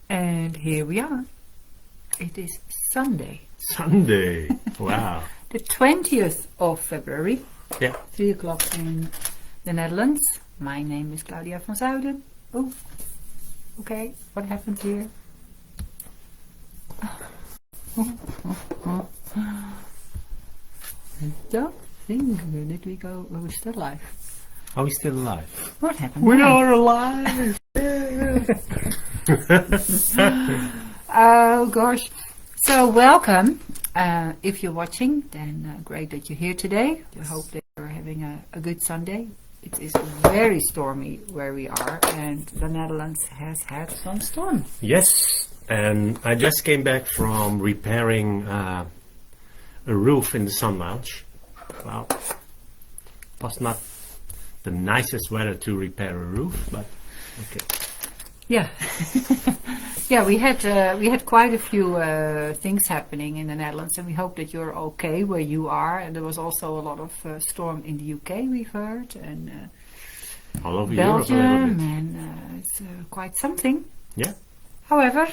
And here we are. It is Sunday. Sunday. Wow. The 20th of February. Yeah. 3 o'clock in the Netherlands. My name is Claudia van Zuiden. Oh, okay. What happened here? I don't think. Did we go? Are we still alive? Are we still alive? What happened? We now? are alive. Oh gosh. So welcome. If you're watching, then great that you're here today. I hope that you're having a good Sunday. It is very stormy where we are, and the Netherlands has had some storm. Yes, and I just came back from repairing a roof in the sun lounge. Well, it was not the nicest weather to repair a roof, but okay. Yeah, yeah. We had quite a few things happening in the Netherlands, and we hope that you're okay where you are. And there was also a lot of storm in the UK. We've heard, and All over Belgium, Europe a little bit. and it's quite something. Yeah. However,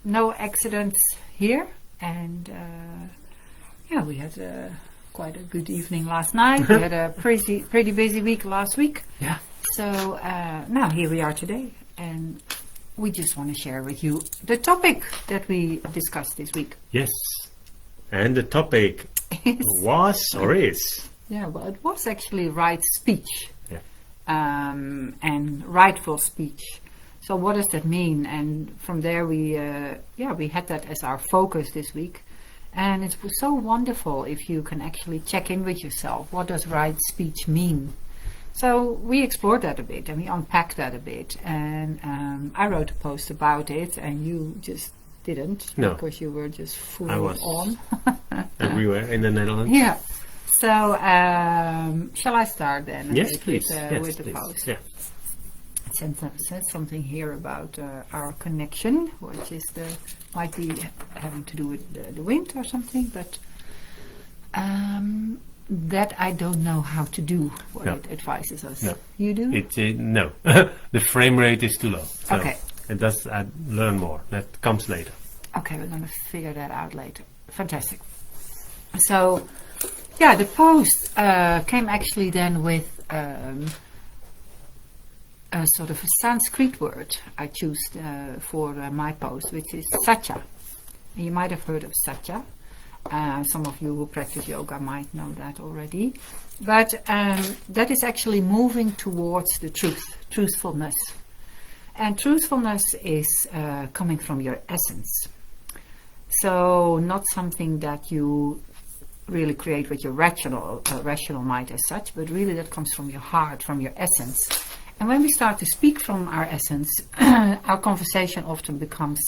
no accidents here, and yeah, we had quite a good evening last night. We had a pretty busy week last week. Yeah. So now here we are today, and we just want to share with you the topic that we discussed this week. Yes. And the topic was or is. Yeah, well, it was actually right speech. Yeah. And rightful speech. So what does that mean? And from there we had that as our focus this week. And it was so wonderful if you can actually check in with yourself. What does right speech mean? So we explored that a bit and we unpacked that a bit. And I wrote a post about it, and you just didn't. No. Because you were just full I was on. everywhere in the Netherlands. Yeah. So shall I start then? Yes, with, please. Yes, with the please. post. Yeah. It says something here about our connection, which is might be having to do with the wind or something, but that I don't know how to do. What No. it advises us. No. You do? No. The frame rate is too low. So Okay. it does. I learn more. That comes later. Okay, we're going to figure that out later. Fantastic. So, yeah, the post came actually then with a sort of a Sanskrit word I chose for my post, which is Satya. And you might have heard of Satya. Some of you who practice yoga might know that already. But that is actually moving towards the truth, truthfulness. And truthfulness is coming from your essence. So not something that you really create with your rational mind as such, but really that comes from your heart, from your essence. And when we start to speak from our essence, our conversation often becomes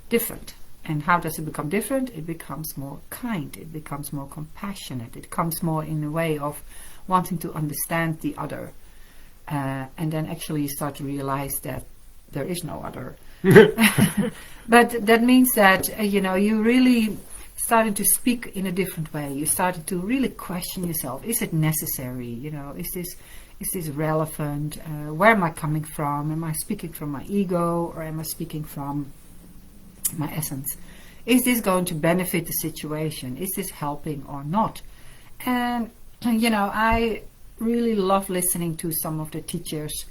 different. And how does it become different? It becomes more kind, it becomes more compassionate, it comes more in a way of wanting to understand the other. And then actually you start to realize that there is no other. But that means that, you really started to speak in a different way. You started to really question yourself. Is it necessary? Is this relevant? Where am I coming from? Am I speaking from my ego, or am I speaking from my essence? Is this going to benefit the situation? Is this helping or not? And, I really love listening to some of the teachers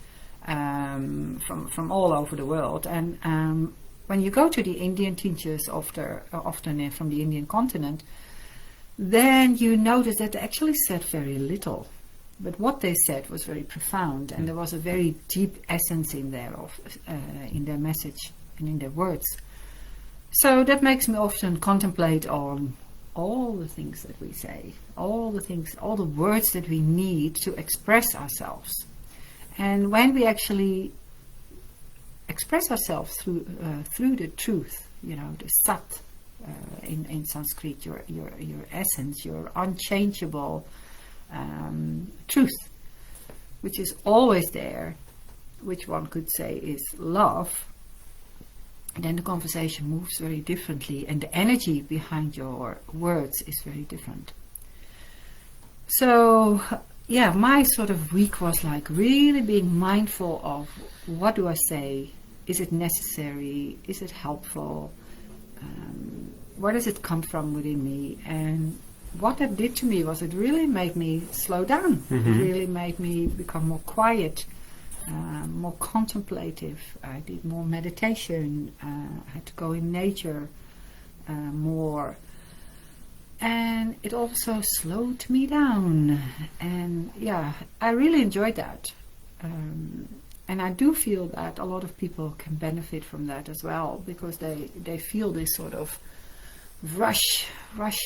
from all over the world. And when you go to the Indian teachers often from the Indian continent, then you notice that they actually said very little. But what they said was very profound, and there was a very deep essence in there in their message and in their words. So that makes me often contemplate on all the things that we say, all the words that we need to express ourselves. And when we actually express ourselves through the truth, the sat in Sanskrit, your essence, your unchangeable truth, which is always there, which one could say is love, then the conversation moves very differently, and the energy behind your words is very different. So, yeah, my sort of week was like really being mindful of what do I say? Is it necessary? Is it helpful? Where does it come from within me? And what that did to me was it really made me slow down. It really made me become more quiet, more contemplative. I did more meditation. I had to go in nature more. And it also slowed me down. And yeah, I really enjoyed that. And I do feel that a lot of people can benefit from that as well, because they feel this sort of rush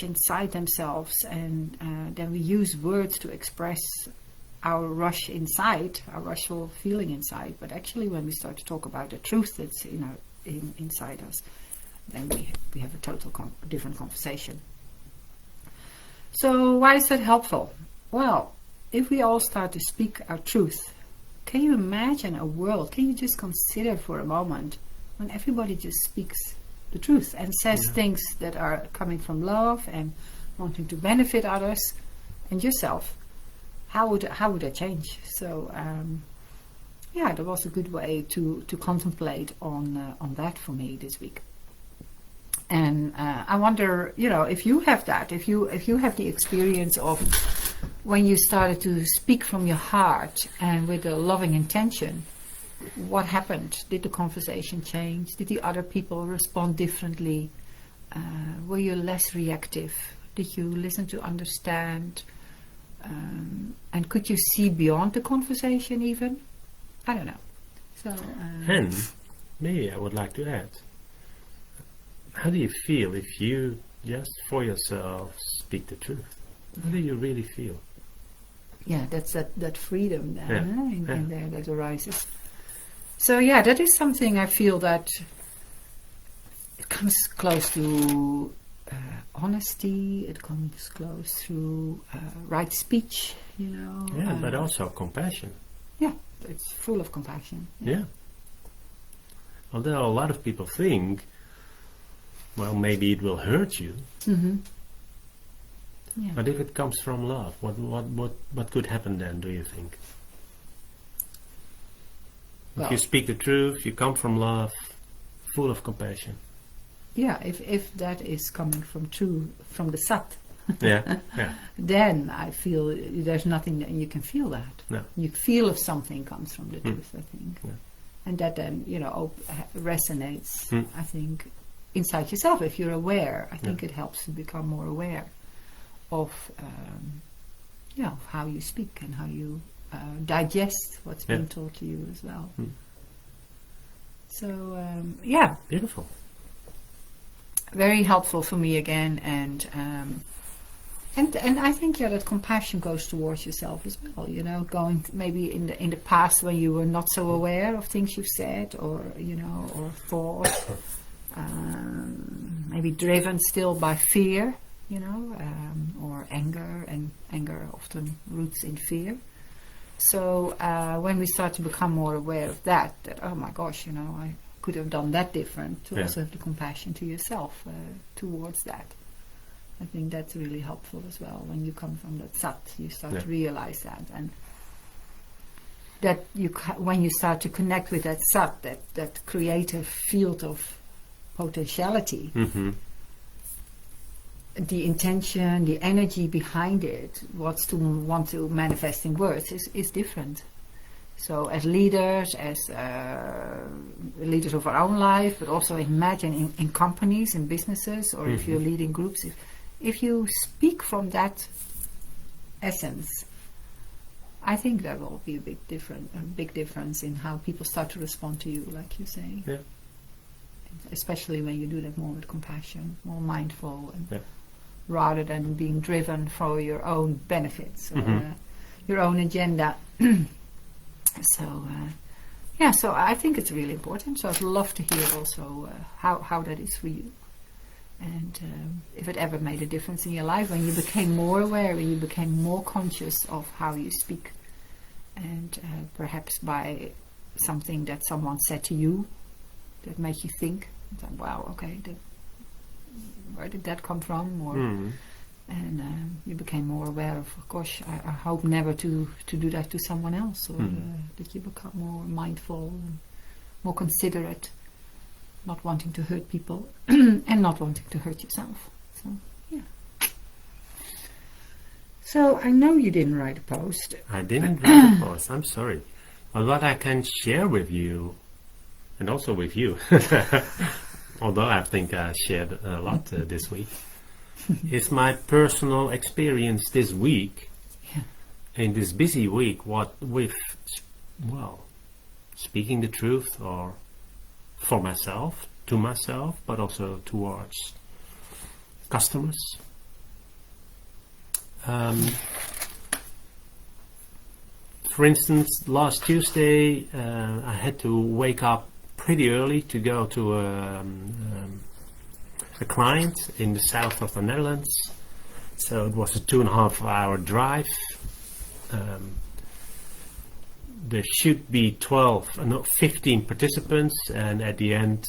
inside themselves, and then we use words to express our rush inside, our rushful feeling inside. But actually, when we start to talk about the truth that's inside us, then we have a different conversation. So why is that helpful? Well, if we all start to speak our truth, can you imagine a world, can you just consider for a moment when everybody just speaks the truth and says things that are coming from love and wanting to benefit others and yourself? How would that change? So that was a good way to contemplate on that for me this week. And I wonder, if you have that, if you have the experience of when you started to speak from your heart and with a loving intention, what happened? Did the conversation change? Did the other people respond differently? Were you less reactive? Did you listen to understand? And could you see beyond the conversation even? I don't know. So, and maybe I would like to add, how do you feel if you just for yourself speak the truth? How do you really feel? Yeah, that's that freedom then, in there that arises. So yeah, that is something I feel that it comes close to honesty. It comes close to right speech, Yeah, but also compassion. Yeah, it's full of compassion. Yeah. Although a lot of people think, well, maybe it will hurt you. Mm-hmm. Yeah. But if it comes from love, what could happen then, do you think? If you speak the truth, you come from love, full of compassion. Yeah, if that is coming from the Sat, yeah. then I feel there's nothing that you can feel that. No. You feel if something comes from the truth, I think. Yeah. And that then, resonates, I think, inside yourself. If you're aware, I think it helps to become more aware of how you speak and how you digest what's being taught to you as well. So beautiful, very helpful for me again, and I think that compassion goes towards yourself as well. Going maybe in the past when you were not so aware of things you've said or or thought, maybe driven still by fear. Or anger, and anger often roots in fear. So when we start to become more aware of that oh my gosh, I could have done that different, to also have the compassion to yourself towards that. I think that's really helpful as well. When you come from that Sat, you start to realize that, and that when you start to connect with that Sat, that creative field of potentiality. The intention, the energy behind it, what's to want to manifest in words is different. So as leaders, as leaders of our own life, but also imagine in companies, in businesses, or if you're leading groups, if you speak from that essence, I think there will be a big difference in how people start to respond to you, like you say. Yeah. Especially when you do that more with compassion, more mindful, and rather than being driven for your own benefits or your own agenda. So I think it's really important. So I'd love to hear also how that is for you, and if it ever made a difference in your life when you became more aware, when you became more conscious of how you speak, and perhaps by something that someone said to you that made you think I thought, wow, okay, where did that come from? Or and you became more aware of course, I hope never to do that to someone else, or that you become more mindful and more considerate, not wanting to hurt people and not wanting to hurt yourself. So, yeah. So, I know you didn't write a post. I didn't write a post, I'm sorry. But what I can share with you, and also with you, although I think I shared a lot this week, is my personal experience this week, in this busy week, what with, well, speaking the truth, or for myself, to myself, but also towards customers. For instance, last Tuesday, I had to wake up pretty early to go to a client in the south of the Netherlands. So it was a 2.5 hour drive. There should be 15 participants, and at the end,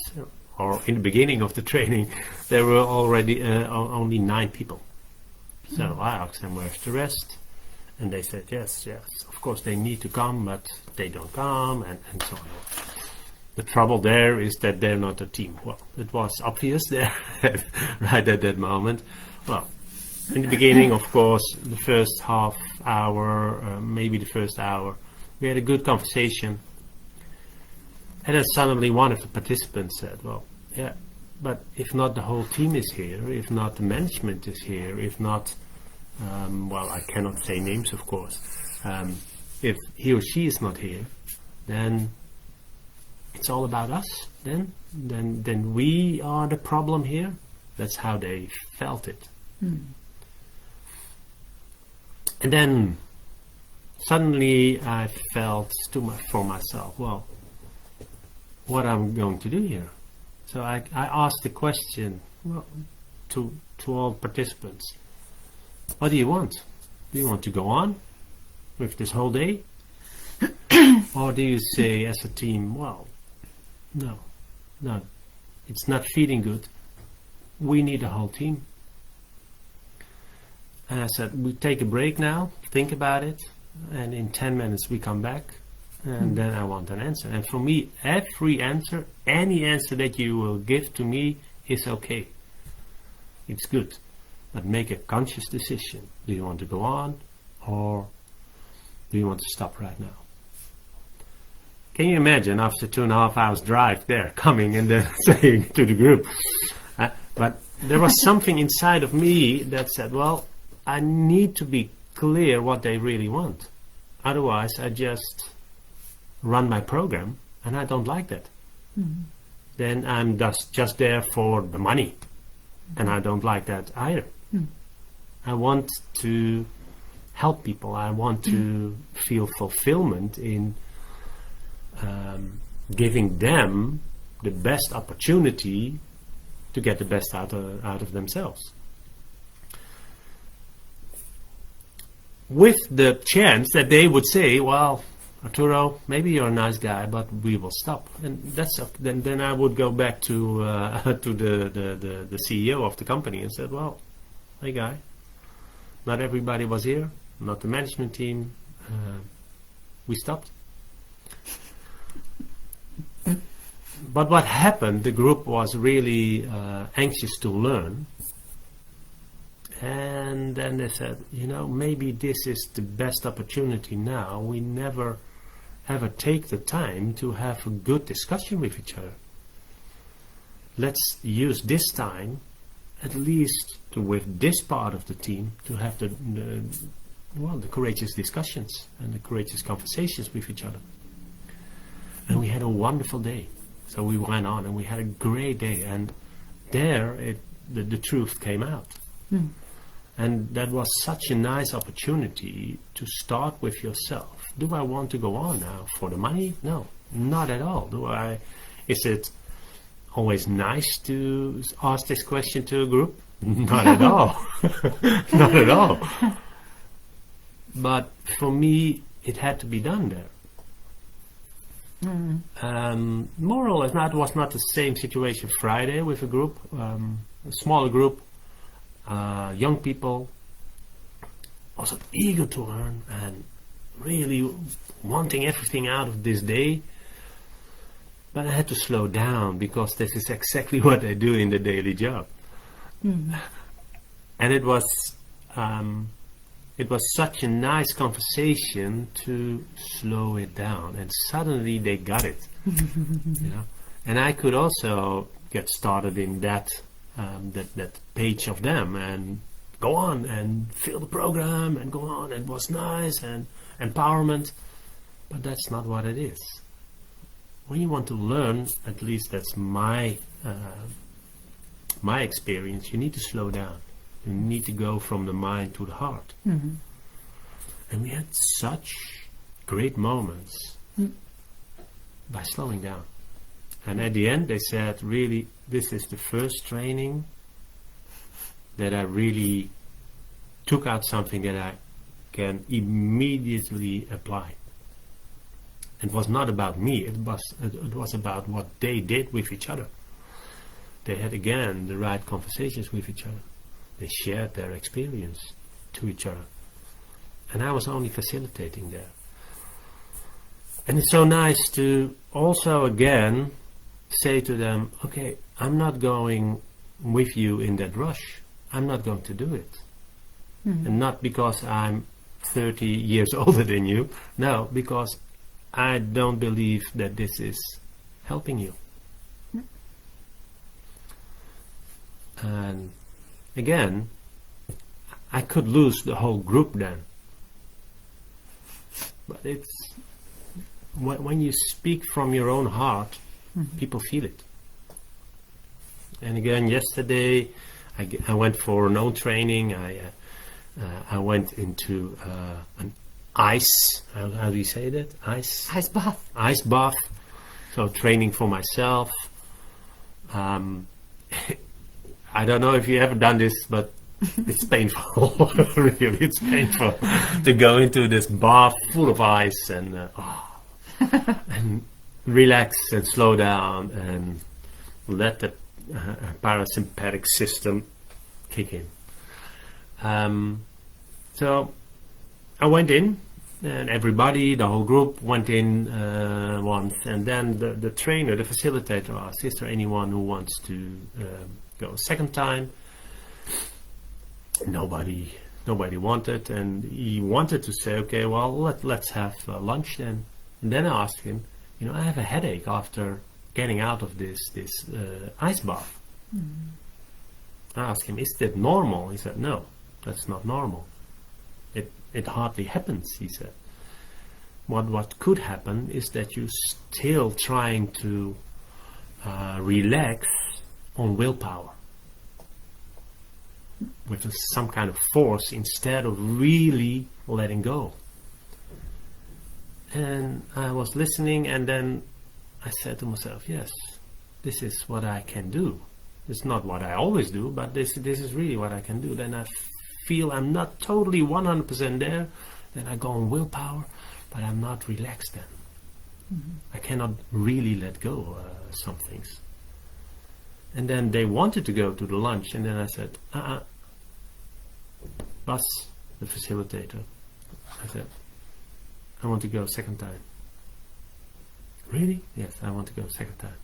or in the beginning of the training, there were already only 9 people. So I asked them where's the rest, and they said yes, of course they need to come, but they don't come, and so on. The trouble there is that they're not a team. Well, it was obvious there right at that moment. Well, in the beginning, of course, the first half hour, maybe the first hour, we had a good conversation. And then suddenly one of the participants said, well, yeah, but if not the whole team is here, if not the management is here, if not, well, I cannot say names, of course. If he or she is not here, then it's all about us. Then we are the problem here. That's how they felt it. And then suddenly I felt for myself, well, what I'm going to do here. So I asked the question, well, to all participants, what do you want? Do you want to go on with this whole day? Or do you say as a team, well, no, it's not feeling good. We need a whole team. And I said, we take a break now, think about it, and in 10 minutes we come back, and then I want an answer. And for me, every answer, any answer that you will give to me is okay. It's good. But make a conscious decision. Do you want to go on, or do you want to stop right now? Can you imagine after 2.5 hours drive there, coming and then saying to the group? But there was something inside of me that said, well, I need to be clear what they really want. Otherwise, I just run my program, and I don't like that. Then I'm just there for the money, and I don't like that either. I want to help people. I want to feel fulfillment in giving them the best opportunity to get the best out of themselves. With the chance that they would say, well, Arturo, maybe you're a nice guy, but we will stop. And that's then I would go back to the CEO of the company and said, well, hey guy, not everybody was here, not the management team, we stopped. But what happened, the group was really anxious to learn. And then they said, maybe this is the best opportunity now. We never ever take the time to have a good discussion with each other. Let's use this time, at least with this part of the team, to have the courageous discussions and the courageous conversations with each other. And we had a wonderful day. So we went on and we had a great day. And there the truth came out. And that was such a nice opportunity to start with yourself. Do I want to go on now for the money? No, not at all. Is it always nice to ask this question to a group? Not at all. Not at all. But for me, it had to be done there. More or less, it was not the same situation Friday with a group, a smaller group, young people, also eager to learn and really wanting everything out of this day. But I had to slow down because this is exactly what I do in the daily job. And it was such a nice conversation to slow it down, and suddenly they got it. You know? And I could also get started in that page of them and go on and fill the program and go on. It was nice and empowerment, but that's not what it is. When you want to learn, at least that's my experience, you need to slow down. You need to go from the mind to the heart. And we had such great moments by slowing down. And at the end they said, really, this is the first training that I really took out something that I can immediately apply. It was not about me, it was about what they did with each other. They had again the right conversations with each other. They shared their experience to each other. And I was only facilitating there. And it's so nice to also again say to them, okay, I'm not going with you in that rush. I'm not going to do it. And not because I'm 30 years older than you. No, because I don't believe that this is helping you. And again, I could lose the whole group then. But it's when you speak from your own heart, people feel it. And again, yesterday I went for an own training. I went into an ice. How do you say that? Ice bath. Ice bath. So training for myself. I don't know if you ever done this, but it's painful. Really, it's painful to go into this bath full of ice and and relax and slow down and let the parasympathetic system kick in. So I went in, and everybody, the whole group went in once, and then the trainer, the facilitator asked, is there anyone who wants to go a second time? Nobody wanted, and he wanted to say, okay, well, let's have lunch then. And then I asked him, you know, I have a headache after getting out of this ice bath. I asked him, is that normal? He said, no, that's not normal. It hardly happens, he said. What could happen is that you're still trying to relax on willpower with some kind of force instead of really letting go. And I was listening, and then I said to myself, yes, this is what I can do. It's not what I always do, but this is really what I can do. Then I feel I'm not totally 100% there. Then I go on willpower, but I'm not relaxed then. I cannot really let go some things. And then they wanted to go to the lunch, and then I said, Bas, the facilitator, I said, I want to go second time. Really? Yes, I want to go second time.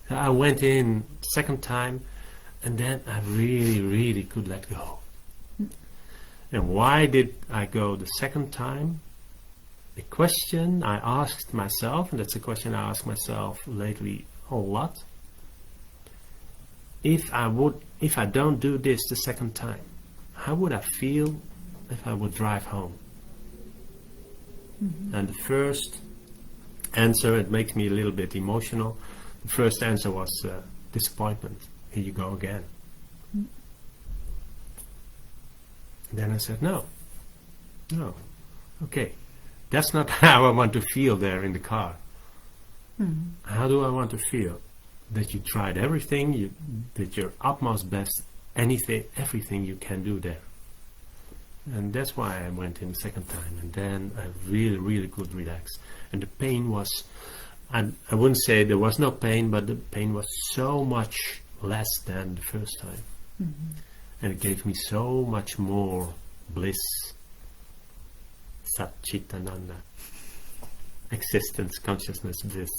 So I went in second time, and then I really could let go. And why did I go the second time? The question I asked myself, and that's a question I ask myself lately a lot. If I don't do this the second time, how would I feel if I would drive home? And the first answer, it makes me a little bit emotional. The first answer was disappointment. Here you go again. And then I said, no, okay, that's not how I want to feel there in the car. How do I want to feel? That you tried everything, you did your utmost best, everything you can do there. And that's why I went in the second time, and then I really could relax. And the pain was I wouldn't say there was no pain, but the pain was so much less than the first time. And it gave me so much more bliss, Sat Chit Ananda, existence, consciousness, bliss.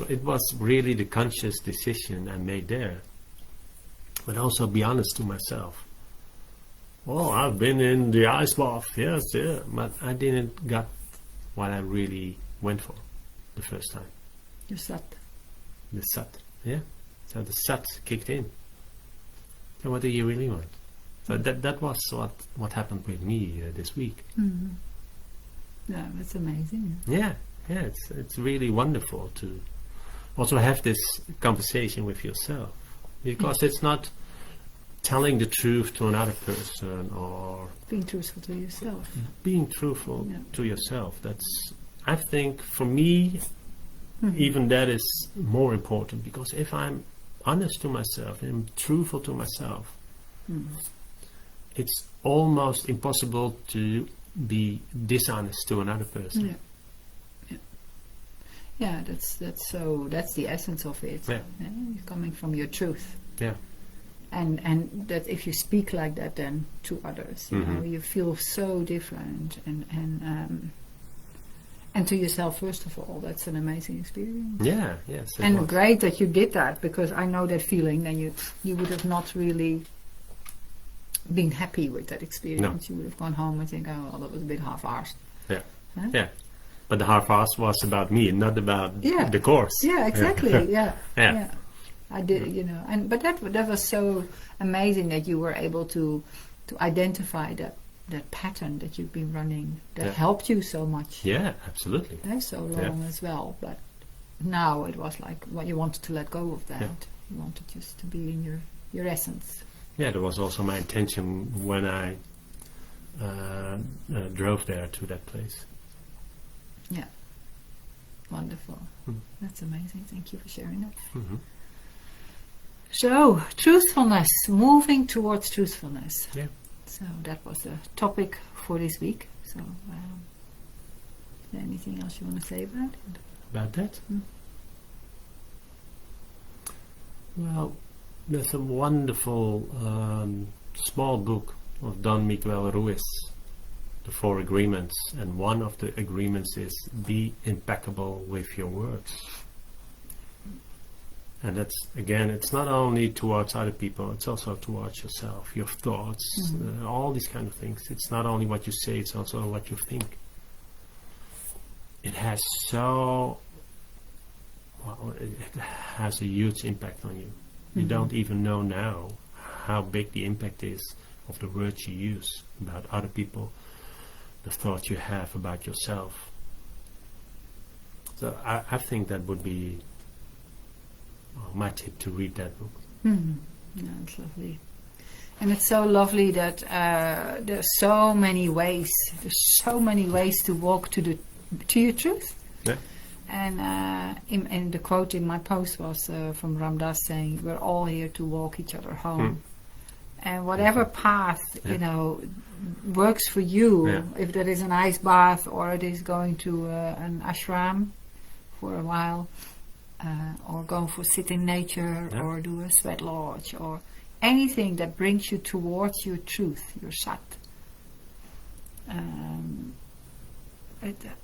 It was really the conscious decision I made there. But also be honest to myself. Oh, I've been in the ice bath, yes, yeah, but I didn't got what I really went for the first time. You sat. The Sat, yeah. So the Sat kicked in. So what do you really want? So that was what happened with me this week. Yeah, that's amazing. Yeah, it's really wonderful to also have this conversation with yourself, because it's not telling the truth to another person or Being truthful to yourself. being truthful to yourself. That's, I think, for me, even that is more important, because if I'm honest to myself and truthful to myself, it's almost impossible to be dishonest to another person. Yeah, that's the essence of it. Yeah. Coming from your truth. Yeah. And that if you speak like that then to others, you know, you feel so different, and to yourself first of all, that's an amazing experience. Yeah, yes. it And was. great that you did that, because I know that feeling. Then you would have not really been happy with that experience. You would have gone home and think, oh, well, that was a bit half-arsed. Yeah. Huh? Yeah. But the half-ass was about me, not about Yeah. the course. Yeah, exactly. Yeah. Yeah. I did, you know, but that was so amazing that you were able to identify that pattern that you've been running that helped you so much. Yeah, absolutely. So long as well, but now it was like what you wanted to let go of that. Yeah. You wanted just to be in your essence. Yeah, that was also my intention when I drove there to that place. Yeah, wonderful. That's amazing. Thank you for sharing that. So, truthfulness, moving towards truthfulness. Yeah. So that was the topic for this week. So, is there anything else you want to say about it? About that? Well, there's a wonderful small book of Don Miguel Ruiz, The 4 Agreements, and one of the agreements is be impeccable with your words. And that's, again, it's not only towards other people, it's also towards yourself, your thoughts, all these kind of things. It's not only what you say, it's also what you think. It has it has a huge impact on you. You don't even know now how big the impact is of the words you use about other people, the thoughts you have about yourself. So I think that would be my tip, to read that book. Yeah, it's lovely. And it's so lovely that there's so many ways. There's so many ways to walk to your truth. Yeah. And in the quote in my post was from Ram Dass saying, "We're all here to walk each other home." And whatever path you know works for you, if that is an ice bath or it is going to an ashram for a while, or going for sit in nature, or do a sweat lodge, or anything that brings you towards your truth, your Sat.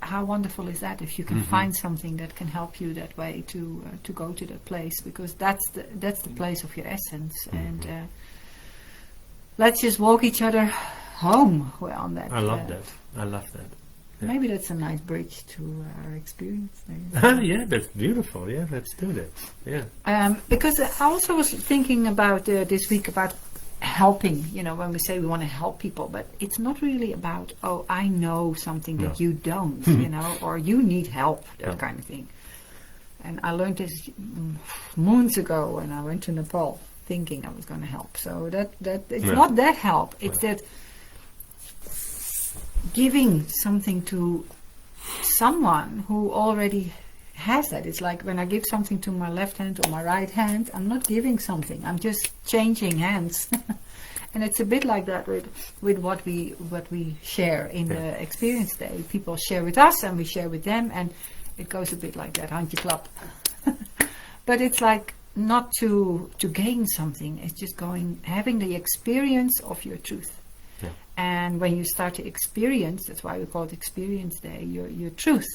How wonderful is that if you can find something that can help you that way to go to that place, because that's the place of your essence. And let's just walk each other home on that. I love that. I love that. Yeah. Maybe that's a nice bridge to our experience. Yeah, that's beautiful. Yeah, let's do that. Yeah. Because I also was thinking about this week about helping, you know, when we say we want to help people, but it's not really about, oh, I know something that you don't, you know, or you need help, that kind of thing. And I learned this moons ago when I went to Nepal, thinking I was going to help. So that it's not that help, it's that giving something to someone who already has that. It's like when I give something to my left hand or my right hand, I'm not giving something, I'm just changing hands. And it's a bit like that with what we share in the experience day. People share with us and we share with them, and It goes a bit like that, handjeklap. But it's like not to gain something. It's just having the experience of your truth. Yeah. And when you start to experience, that's why we call it Experience Day, your truth,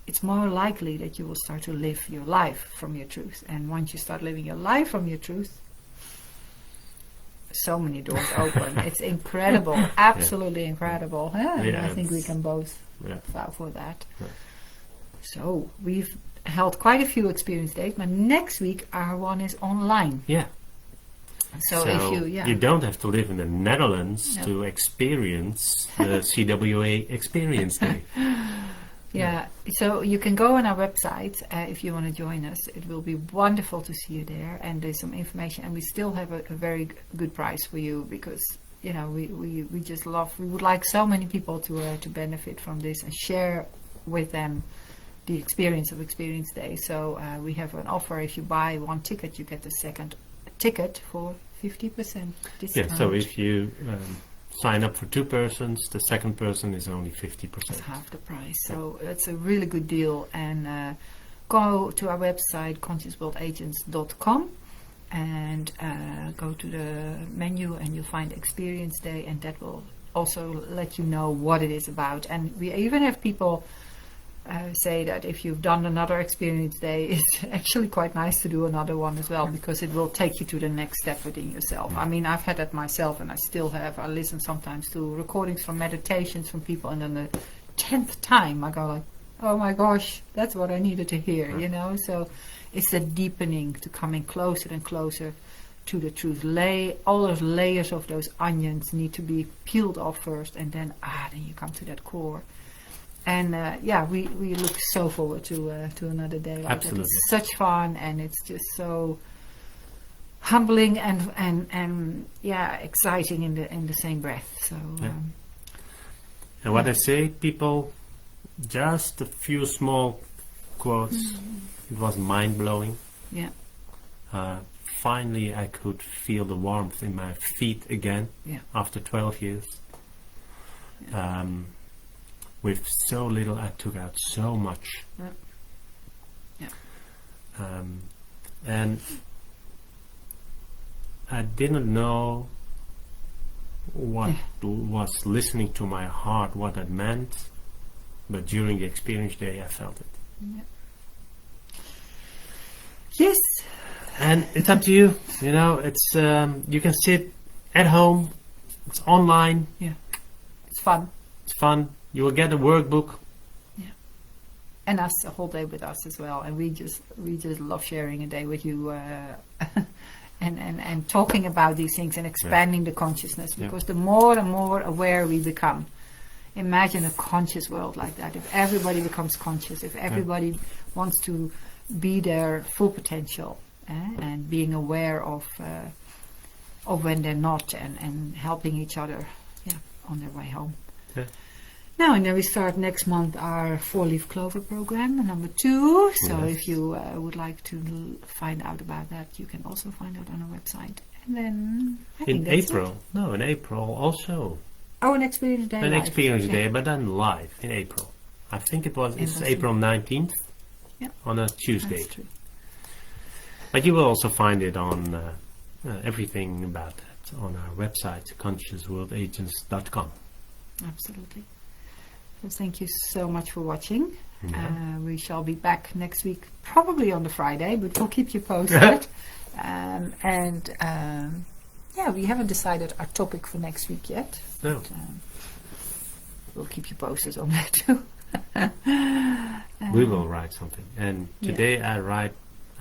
it's more likely that you will start to live your life from your truth. And once you start living your life from your truth, so many doors open. It's incredible, absolutely incredible. I think we can both vow for that. Yeah. So we've held quite a few experience days, but next week our one is online. Yeah. So if you don't have to live in the Netherlands to experience the CWA Experience Day. Yeah, so you can go on our website if you want to join us. It will be wonderful to see you there, and there's some information, and we still have a very good price for you, because we just love. We would like so many people to benefit from this and share with them the experience of Experience Day. So we have an offer: if you buy one ticket, you get the second ticket for 50% discount. Yeah, so if you sign up for 2 persons, the second person is only 50%. It's half the price. So it's a really good deal. And go to our website, consciousworldagents.com, and go to the menu, and you'll find Experience Day, and that will also let you know what it is about. And we even have people say that if you've done another Experience Day, it's actually quite nice to do another one as well, because it will take you to the next step within yourself. I mean, I've had that myself, and I still have. I listen sometimes to recordings from meditations from people, and then the 10th time I go like, oh my gosh, that's what I needed to hear, So it's the deepening, to coming closer and closer to the truth. All those layers of those onions need to be peeled off first, and then you come to that core. And we look so forward to another day like Absolutely. that. It's such fun, and it's just so humbling and exciting in the same breath. So and what I say, people, just a few small quotes. It was mind blowing. Yeah. Finally, I could feel the warmth in my feet again after 12 years. Yeah. With so little, I took out so much. Yeah. And I didn't know what was listening to my heart, what that meant. But during the Experience Day, I felt it. Yeah. Yes. And it's up to you. It's you can sit at home. It's online. Yeah. It's fun. It's fun. You will get a workbook. Yeah. And us, a whole day with us as well. And we just love sharing a day with you and talking about these things and expanding the consciousness, because the more and more aware we become. Imagine a conscious world like that. If everybody becomes conscious, if everybody wants to be their full potential, and being aware of when they're not, and helping each other on their way home. Yeah. Now, and then we start next month our 4-leaf clover program, number 2. So if you would like to find out about that, you can also find out on our website. And then in April also. Oh, an Experience Day. An Experience Day, but then live in April. I think it's April 19th on a Tuesday. That's true. But you will also find it on everything about that on our website, consciousworldagents.com. Absolutely. So thank you so much for watching. We shall be back next week, probably on the Friday, but we'll keep you posted. We haven't decided our topic for next week yet. No. But, we'll keep you posted on that too. We will write something. And today I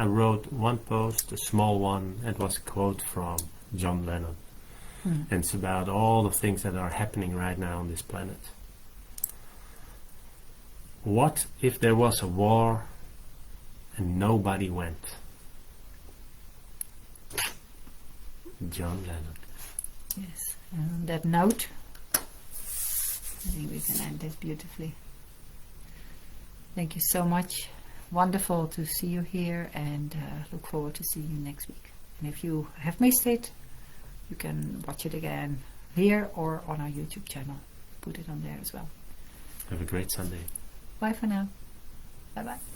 wrote one post, a small one. It was a quote from John Lennon. And it's about all the things that are happening right now on this planet. What if there was a war and nobody went? John Lennon. Yes. And on that note, I think we can end this beautifully. Thank you so much. Wonderful to see you here, and look forward to seeing you next week. And if you have missed it, you can watch it again here or on our YouTube channel. Put it on there as well. Have a great Sunday. Bye for now. Bye bye.